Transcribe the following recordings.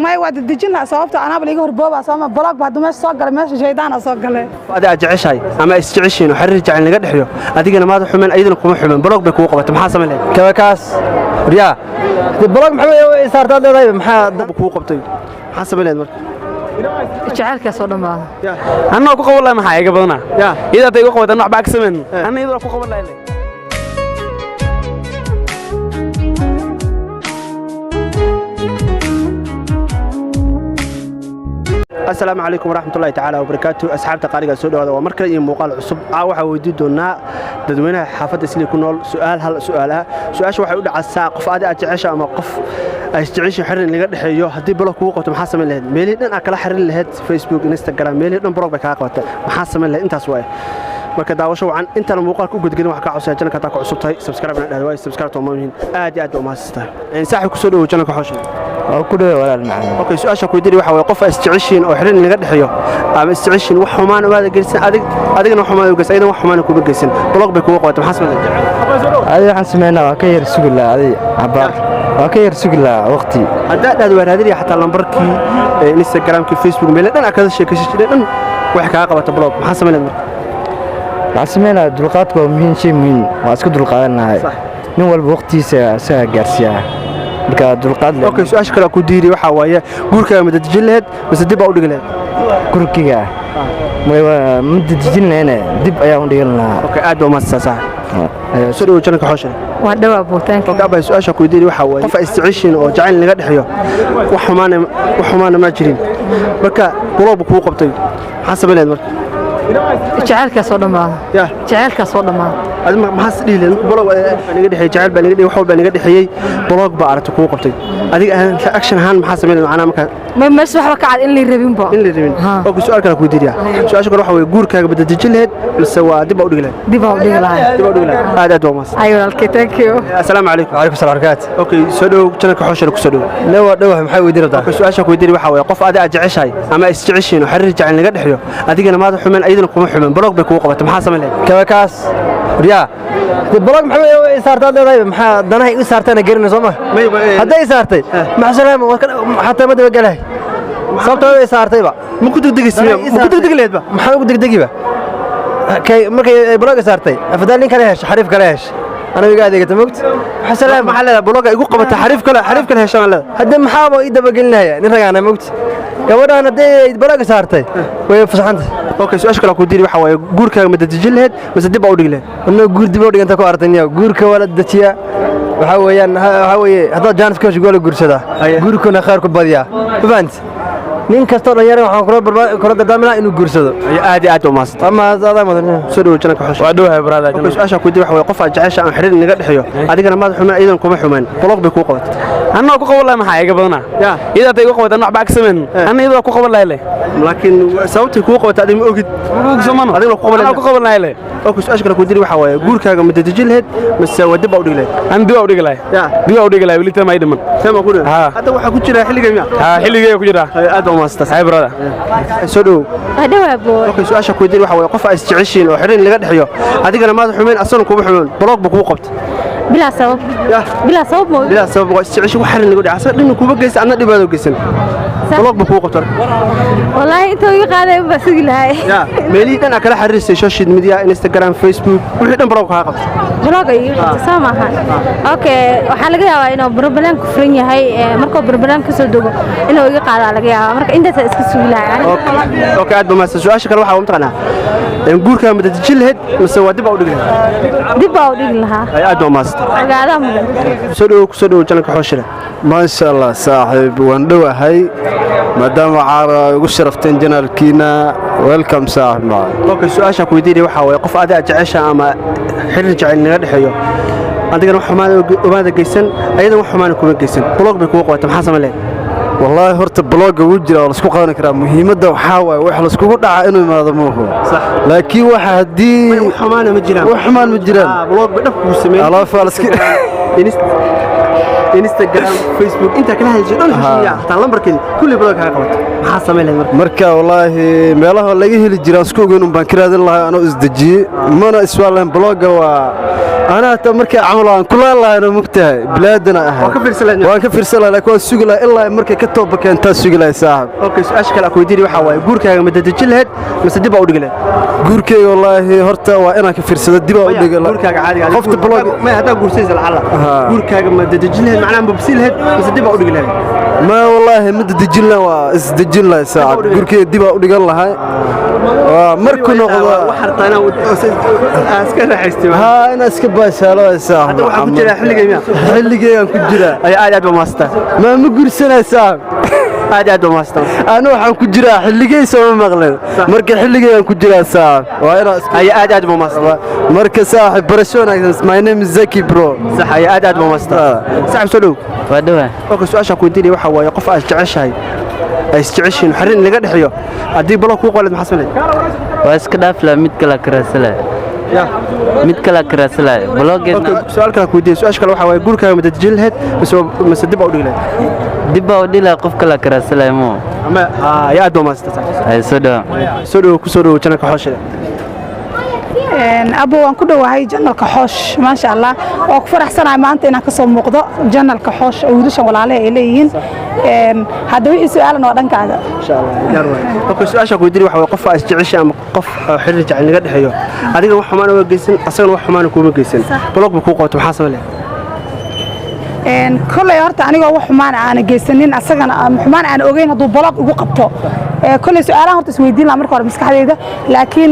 ما يود الدجنا صوبته أنا بليجي هربوبة صوما بلاك بعد ما يسوق ماشي جيدان أسوق له هذا أجعشاي أما استعشين وحرج عن لقد حيو أدينا ما حمن أيضا كم حمن بلاك بكوقة محاسمة له كواكاس ريا بلاك محمد صار هذا طيب بكوقة طيب محاسمة له جعلك صدق ما أنا أقول والله ما حاجة بدنا إذا تيجي قوة أنا بعكس من أنا إذا أقول والله السلام عليكم ورحمة الله تعالى وبركاته أصحاب تقارير السوداء ومركز مقال عصب عوحة ويديدنا ددوينها حافظ سلي كنول سؤال هل سؤالها سؤال شو حيقول على الساق فادي أتعيش أما قف أتعيش حر اللي قد حيو هدي بلوك وقت محاسم اللي ميلي أنا أكل حر اللي هاد فيسبوك انستغرام ميلي بروك بكاقوة محاسم اللي أنت سواه marka daawasho wacan inta muuqaalka u gudgelin waxa ka codsan channelka ta ku cusubtahay subscribe na dhawaay subscribe to maamin aad u maasista in saaxib ku soo dhawo channelka xosha oo ku dhaw walaal macaan okay su'aasha ku diiri waxa way qof isticmaashin oo xirin laga dhaxayo ama isticmaashin wax xumaan oo aad gelisan adigna xumaan oo geysan wax xumaan ku geysan blog bay ku qoto maxaa sameeyay adiga waxaan sameeynaa waa ka yar sugilaa adiga abaar waa ka yar sugilaa waqti hadda aad waraadiri xataa lambarkii instagramkii facebook meel dhan akada sheekaysan dhan wax ka qabato blog maxaa sameeyay عسمينا دلقات ومهين شيء مهم واسكت دلقاتنا نين والبا وقتيسا سا غارسيا marka dulqaad leh okay su'aasha kale ku diiri waxa waaye guurka ma dadjin lahayd mise dib u dhigay gurkiga ma dadjin lahayn dib ayaan u dhigay lahaa okay aad uma saasa soo dhawo channelka xosha waa dhawa bootaan okay abay su'aasha ku diiri waxa waaye qof isticmaashin oo jacayl laga dhaxayo wax xumaan ma jirin marka blog ku qabtay xasabeed marka جعلك صدق ما جعلك صدق ما هذا ما حس لي بلوغ أنا قد حي جعل بني قد يحول بني قد حي بلوغ بعرت كوق قبتي هذه أكشن هان ما حس منه أنا ما يسمح لك عاد اللي ربين بقى اللي ربين أوكي سؤال كلا كوديريا سؤال شكرا حوي جور كذا بدي تجلد بس هو دي بقول له دي بقول له هذا دوماس أيوة ثانك يو السلام عليكم وعليكم السلام ورحمة أوكي سودو كنا كحوش لك سودو لا محاول يدير ده أوكي سؤال شكو يدير وحوي قف أداء جعشاي أما استعشين وحرج عن قد حيو هذيك أنا ما حمن أيضا كم حمن بلوغ بكوقة محاسمة له كواكاس ريا بلوغ محمد صارت هذا طيب محا دنا صارت أنا قرن زما هذا صارت مع السلامة حتى ما تبقى له صارت هذا صارت بقى ممكن تدقي ممكن تدقي له بقى محاول تدقي بقى كي مركي بلوغ صارت أفضل لين كلهش حريف كلهش أنا بقاعد قلت موقت حسلام محل بلوغ يقول قبة حريف كله هشام له هذا محاول إذا بقولنا يعني نرجعنا موقت كمان أنا دي بلوغ صارت ويفصحنت اوكي سؤال كلا ku diiri waxa way guurka ma dadjin lahayd mise dib u dhigay inuu guur dib u dhiganta ku artaniyo guurka wala dajiya waxa weeyaan hada jaanis ka shaqo guursada guurkuna khair ku badiya fahant nin kasto dhalinyaro waxaan kula dadaaminaa inuu guursado aad u maasad ama zaada madan soo dhaw janka xusho waa dhawahay brada su'aasha ku diiri waxa way qof jacayl aan xiriir naga dhaxayo adigana ma xumaan iidan kuma xumaan blog bay ku qabat anna ku qaban lahaa maxay iga badana ida tay ku qabat anna baa agsamen anna ida ku qaban lahaa laakiin sababtay ku qabat adii ma ogid somano adiga ku qaban lahaa اوكي سؤال كلا كوديري waxa waaye guurkaaga ma dadajin lahayd mise wadib u dhigay aan dib u dhigay dib u dhigay wili tama idman tama ku hada waxa ku jira xilliga miya xilliga ku jira aad u maasta hay brada soo dhaw dhawaabo اوكي su'aasha kudiri waxa waaye qof ay isticmaashin oo xirin laga dhaxayo adigana ma xumeyn asan ku xumeyn blog ba ku qabtay بلا سبب بلا سبب استعيش وحر اللي قاعد عسى انه كوبا جيس انا دبادو جيسن بلوق بكو قبطر والله انت يقاده بس لهي يا ميلي انا كلا حريص سوشيال ميديا انستغرام فيسبوك وحي دن بروق ها قبط بلوق اي سامحا اوكي waxa laga yaabaa inuu problem ku furan yahay marka problem ka soo dogo inuu iga qaado laga yaabaa marka inta iska suulahay اوكي aad bama su'aasha kale waxa uu maqnaa guurka ma dadajin lahayd mise waa dib u dhigay dib u dhigay lahaa aad bama agaada mudan soo dhaw janka xooshira ma sha Allah saaxiib waan dhawahay maadaama caara ugu sharafteen janaalkiina welcome saaxiib okay su'aasha ku diiri waxa way qof aad jecesha ama xiriir jacayl naga dhaxayo adigana wax xumaan geysan ayada wax xumaan kuma geysan blog bay ku qabatay maxaa sameeyay والله هرت بلوج وجرا ولا سكوا قانا كرام مهمة وحاوي وإحنا سكوا دع إنه ما هذا مو صح لكن واحد دي وحمان مجران وحمان مجران بلوج بدك وسمين الله فالس انستغرام فيسبوك انت كلها جدول حتى لمبركي كل بلوج ها قبط ما سميلay marka wallahi meelaha laga heli jira isku goon baan kiraadin lahaa anoo isdajiye mana iswaalan blogga waa أنا تمركي عملان كل الله أنا مقتهي بلادنا أهل وأنا كفر سلا لك وسوق لا إلا مركي كتوبك أنت سوق لا صاحب اوكي سؤال اكو يديري waxa way guurkaaga ma dadajin lahayd mise dib u dhigay جوركي والله هرتا وأنا كفر سلا دبا ودق guurkaaga caadi ah قفت بلوج ma hada guursiisa lacala guurkaaga ma dadajin lahayd macnaha ma bsil lahayd mise dib u dhigay lahayd ما والله مد دجلنا واسدجلنا ساعة جوركي دبا ودق الله هاي مركو نقضى waxarta ana aska raxaystay ها أنا أسكب سلا ساعة hada waxa ku jira xilliga حلقي أنا كجرا ay aad ba maasta ما مقول سنة ساعة aad ba maasta أنا waxaan ku jiraa xilligay soo maqleen marka xilligay aan ku jiraa saax waa ina ay aad ba maasta marka saaxib barashona my name is Zaki bro sax ay aad ba maasta saaxib soo dhow waa dhawaa اوكي سؤال ku diiday waxa way qof aad jeceshahay ay isjeceshiin xarin laga dhaxiyo hadii balo ku qolad maxaa sameeyay waa iska dhaafla mid kala karaasala ya mid kala karaasala bloggeedna su'aal kale ku diiday su'aal kale waxa way guurkaaga ma dadajin lahayd mise dib u dhigay lahayd dib baa u dhila qof kala karaasala mo ama ay aad ba maasta ay soo dhaw ku soo dhow janaka xooshe abo waan ku dhawahay janalka xoosh maasha Allah oo ku faraxsanahay maanta inaan ka soo muuqdo janalka xoosh oo wiilasha walaalaha ay leeyihiin hadda wixii su'aalan oo dhankaaga insha Allah yar way okay su'aasha ku diiday waxa way qof aad jeceshay ama qof xiriir jecel naga dhaxeeyo adiga wax xumaan oo geysan asagana wax xumaan kuma geysan blog ku qoto maxaa sameeyay كل يارت أنا جوا حمان أنا جيسنين أصلاً حمان أنا أوجين هذو بلاق يجوا قبته كل سؤالهم هرت سويدين لامر كار مسك هذا لكن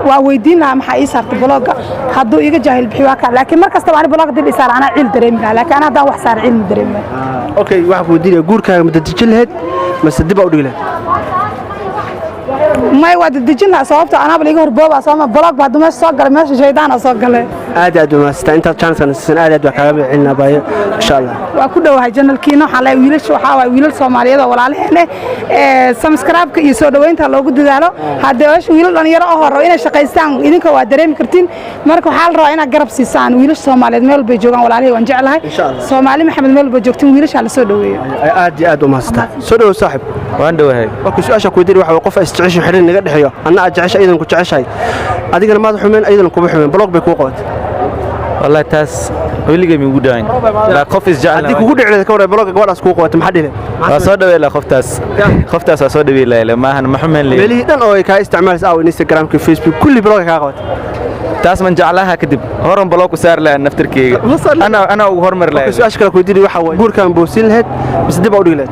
وويدين لهم حقيقة صارت بلاق هذو يجي جاهل بحواك لكن مركز طبعا بلاق دي بيصير أنا علم دريم لكن أنا ده وحصار علم دريم أوكي واحد ودي يقول كان متدجل هاد بس الدبا وديله ما يود الدجلنا صوبته أنا بليجي هربوا صوما بلاق بعد ما صقر ماشي شيطان أصقله aad ma inta chance san aad waa kaaga bixinaa baayo insha Allah waa ku dhawahay janalkiina waxa la wiilasha waxa waa wiilal Soomaaliyeed oo walaalaheena subscribe-ka iyo soo dhaweynta loogu dadaalo hadda wiilal dhalinyaro oo hore inay shaqeystaan idinka waa dareemi kartiin marka waxa la rabaa inaad garab siisaan wiilasha Soomaaliyeed meel bay joogan walaalahay waan jecelahay Soomaali maxamed meel bay joogtiin wiilasha la soo dhaweeyo aad u maasta soo dhaw saaxib waan dhawahay waa su'aasha ku diiday waxa qof isjeceshay xiriir naga dhaxeeyo anna aad jeceshay idan ku jeceshay adigana maad xumeen idan ku xumeen blog bay ku qoot والله تاس ويلقى من قدام لا خوف إسجعل أديك وقول على كورة بلوك قوار أسكوك وتمحدله صاد ولا خفتاس صاد ولا ما هن محمل لي ملي دان أو كاستعمال أو إنستغرام كفيسبوك كل بلوك كاغوت تاس من جعلها كذب هرم بلوك وسار له نفتر كي أنا وهرمر له بس أشكال كودي وحوي بور كان بوسيل هاد بس دب أودي له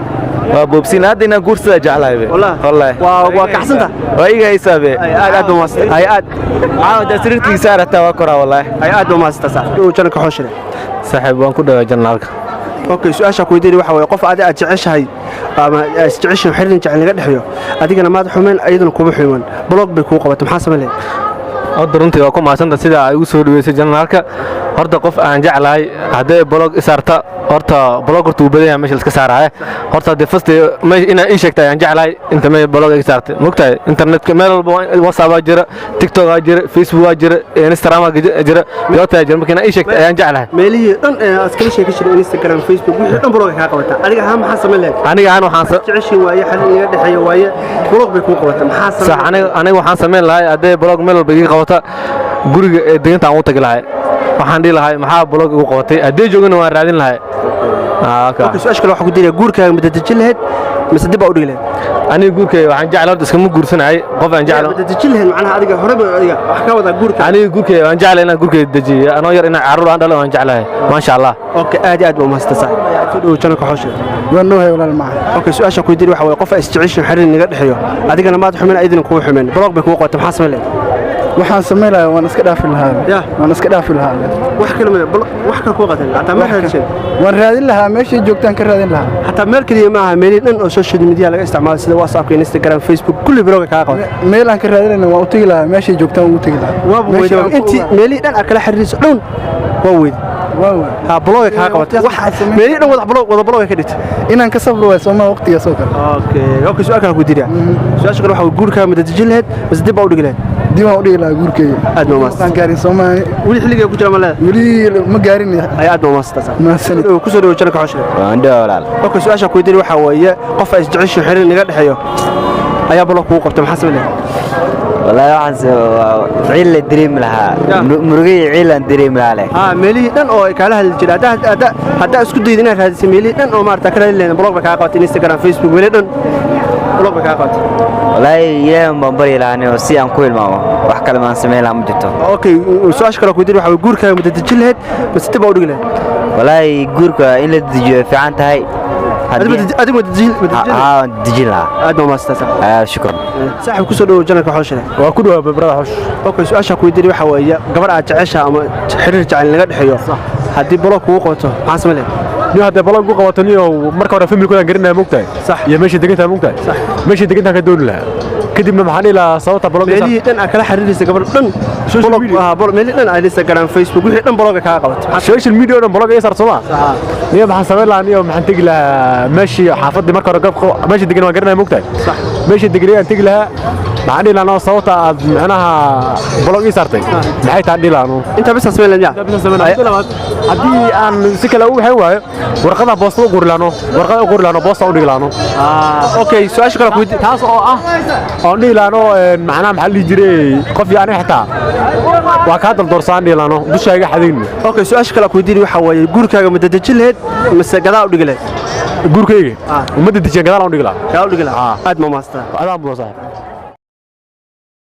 وبوبسين هذا إنه قرصة جعلها والله وكحسنته وإيجا يسابه أي أد وماست أي أد عاود سرت كي سارة توكرة والله أي أد وماست صح وجنك حوشنا صاحب وان كده جنالك أوكي سؤال شكوي ديري وحوي قف أدي أتعيش هاي أما استعيش حرين جعلنا قد حيو أديك أنا ما حمين أيضا كوب حيوان بلوك بكوقة وتمحاسب ليه runtii waa ku maasanta sida ay ugu soo dhaweysay janaalka horta qof aan jeclahay haday blog isarta horta blog horta uu badan meesha iska saarahay horta de first ina ii sheegtay aan jeclahay inta meel blog ay saartay mugtahay internetka meel walba WhatsApp jira TikTok jira Facebook jira Instagram jira yoota jira markii ina ii sheegtay aan jeclahay meelihii dhan askari sheekay Instagram Facebook wixii dhan blog ka qabata adiga ha maxaa sameeyay aniga aan waxaan jeceshay waaye xal iga dhaxeeyo waaye blog bay ku qabata maxaa sameeyay aniga waxaan sameyn lahay haday blog meel walba iga qabata guriga ee deegaanka aan u tagi lahay waxaan dhigi lahay maxaa blog ugu qabatay hadii joogana waan raadin lahay su'aasha kale waxa ku diiray guurkaaga madadajin lahayd mise dib u dhigi lahayd aniga guurkayga waxaan jeclahay iska ma guursanay qof aan jeclahay madadajin lahayd macnaha adiga horeba adiga wax ka wada guurkaaga aniga guurkayga waan jeclahay inaan guurkayga dajiyo anoo yar inaan caruur aan dhalo waan jeclahay ma sha Allah okay aad u maastay soo janaka xosho wanoohay walaal ma okay su'aasha ku diiray waxa way qof isjeceshay xiriir naga dhaxeeyo adigana maad xumeen aydan ku xumeen blog bay ku qoto maxaa sameeyay waxaan sameeyay waan iska dhaafi lahaa wax kale wax kale ku qadan hatta ma raadin waan raadin lahaa meeshii joogtaan ka raadin lahaa hatta meel kaliya ma aha meel dhan oo social media laga isticmaalo sida WhatsApp iyo Instagram Facebook kulli blog ka qabo meel aan ka raadinayna waan u tagi lahaa meeshii joogtaan ugu tagi lahaa waa intii meel dhan kala xiriirso dhan waa weyd ها بلوغ كا قبط ميلي دن ودا بلوغ ka dhigtay inaan ka safro way Soomaa waqtiga soo kale okay su'aal kale ku diiray su'aasha kale waxa guurka madadajin lahayd bas dib u dhigi lahayd dib u dhigi lahaa guurkayga aad ma maasta aan gaarin Soomaa wali xilliga ku jira ma leedahay wali ma gaarin ay aad ma maasta ma sanad ku soo dhaw janka xashir waan dhawaal okay su'aasha ku diiray waxa weeye qof ay isjeceshay xiriir naga dhaxeeyo ayaa balo ku qabtay maxaa sameeyay والله waxaan ciil la dareemi lahaa murugay ciil aan dareemi lahaa meelihii dhan oo ay kala hadli jiray hadda isku dayid inaad raadiso meelihii dhan oo maarta kala hadlayna blog ba ka qaatay Instagram Facebook meelihii dhan blog ba ka qaatay wallahi ilaahay baan bari lahaa si aan ku ilmaamo wax kale ma sameeyay ma jirto okay su'aasha kale ku diray waxa guurkaaga ma dadajin lahayd bas tib u dhigi lahayd wallahi guurka in la dajiyo fiican tahay adigu dajin lahaa aad ma maastasa shukran saaxiib ku soo dhaw janaka xooshada waa ku dhaw barada xoosh okay su'aasha ku diray waxa weeye gabar aad jecesha ama xiriir jacayl laga dhaxeeyo hadii blog kugu qoto maxaa sameeyay niyo hadda blog ku qabato niyo marka hore familkooda garanay moogtahay صح iyo meesha degantaa moogtahay صح meesha degantaa ka dooni lahaa kadibna maxaan ilaa sababta blog meelihii dhan kala xiriiraysa gabar dhan meelihii dhan ay Instagram Facebook wixii dhan blog ka qabato social media dhan blog ay sarsoma niyo maxaan sameyn lahaa niyo maxaan tagi lahaa meeshii xaafadii marka hore meesha degan waa garanay moogtahay صح meesha degan aan tagi lahaa maxaan ilaa sababta aad macnaha blog ay sartay maxay tahay dhilaano inta bas sameeyay haddii aan si kale u waxay waayo warqada boosta u gurilaano boosta u dhigilaano okay su'aasha kale ku taas oo ah oo dhigilaano macnaha maxaa la jiray qof yaani xitaa waa ka dal doorsaan dhigilaano dushayga xadin okay su'aasha kale ku diiri waxa weeye guurkaaga ma dadajin lahayd mise gadaa u dhigi lahayd guurkayga ma dadajin gadaa u dhigi lahaa aad ma maastaa aad ma maastaa